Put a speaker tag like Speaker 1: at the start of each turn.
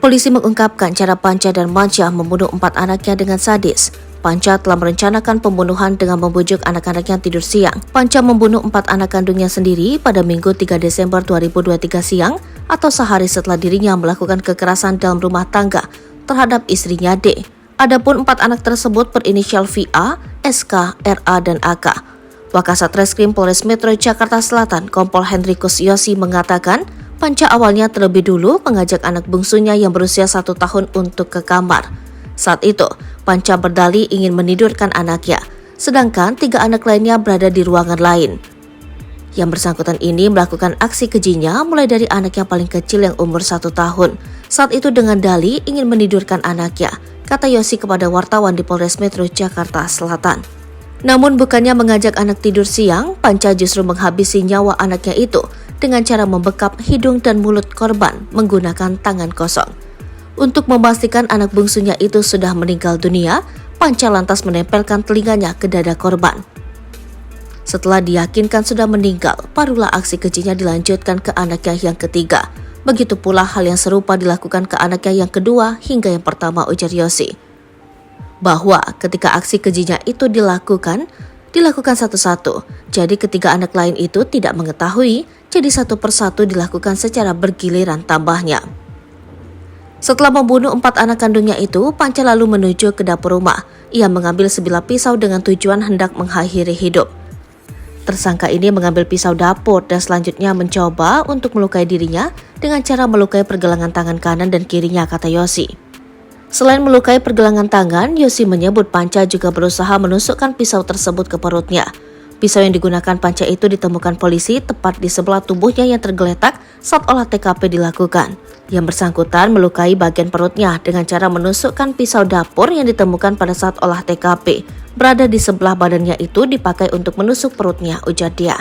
Speaker 1: Polisi mengungkapkan cara Panca dan Mansyah membunuh 4 anaknya dengan sadis. Panca telah merencanakan pembunuhan dengan membujuk anak-anaknya tidur siang. Panca membunuh 4 anak kandungnya sendiri pada Minggu 3 Desember 2023 siang atau sehari setelah dirinya melakukan kekerasan dalam rumah tangga terhadap istrinya D. Adapun 4 anak tersebut berinisial VA, SK, RA, dan AK. Wakasat Reskrim Polres Metro Jakarta Selatan, Kompol Henrikus Yosi mengatakan, Panca awalnya terlebih dulu mengajak anak bungsunya yang berusia 1 tahun untuk ke kamar. Saat itu, Panca berdalih ingin menidurkan anaknya, sedangkan 3 anak lainnya berada di ruangan lain. Yang bersangkutan ini melakukan aksi kejinya mulai dari anak yang paling kecil yang umur 1 tahun. Saat itu dengan dalih ingin menidurkan anaknya, kata Yosi kepada wartawan di Polres Metro Jakarta Selatan. Namun bukannya mengajak anak tidur siang, Panca justru menghabisi nyawa anaknya itu dengan cara membekap hidung dan mulut korban menggunakan tangan kosong. Untuk memastikan anak bungsunya itu sudah meninggal dunia, Panca lantas menempelkan telinganya ke dada korban. Setelah diyakinkan sudah meninggal, barulah aksi kejinya dilanjutkan ke anaknya yang ketiga. Begitu pula hal yang serupa dilakukan ke anaknya yang kedua hingga yang pertama, ujar Yosi. Bahwa ketika aksi kejinya itu dilakukan satu-satu. Jadi ketiga anak lain itu tidak mengetahui, jadi satu persatu dilakukan secara bergiliran, tambahnya. Setelah membunuh 4 anak kandungnya itu, Panca lalu menuju ke dapur rumah. Ia mengambil sebilah pisau dengan tujuan hendak mengakhiri hidup. Tersangka ini mengambil pisau dapur dan selanjutnya mencoba untuk melukai dirinya dengan cara melukai pergelangan tangan kanan dan kirinya, kata Yosi. Selain melukai pergelangan tangan, Yosi menyebut Panca juga berusaha menusukkan pisau tersebut ke perutnya. Pisau yang digunakan Panca itu ditemukan polisi tepat di sebelah tubuhnya yang tergeletak saat olah TKP dilakukan. Yang bersangkutan melukai bagian perutnya dengan cara menusukkan pisau dapur yang ditemukan pada saat olah TKP. Berada di sebelah badannya itu dipakai untuk menusuk perutnya, ujar dia.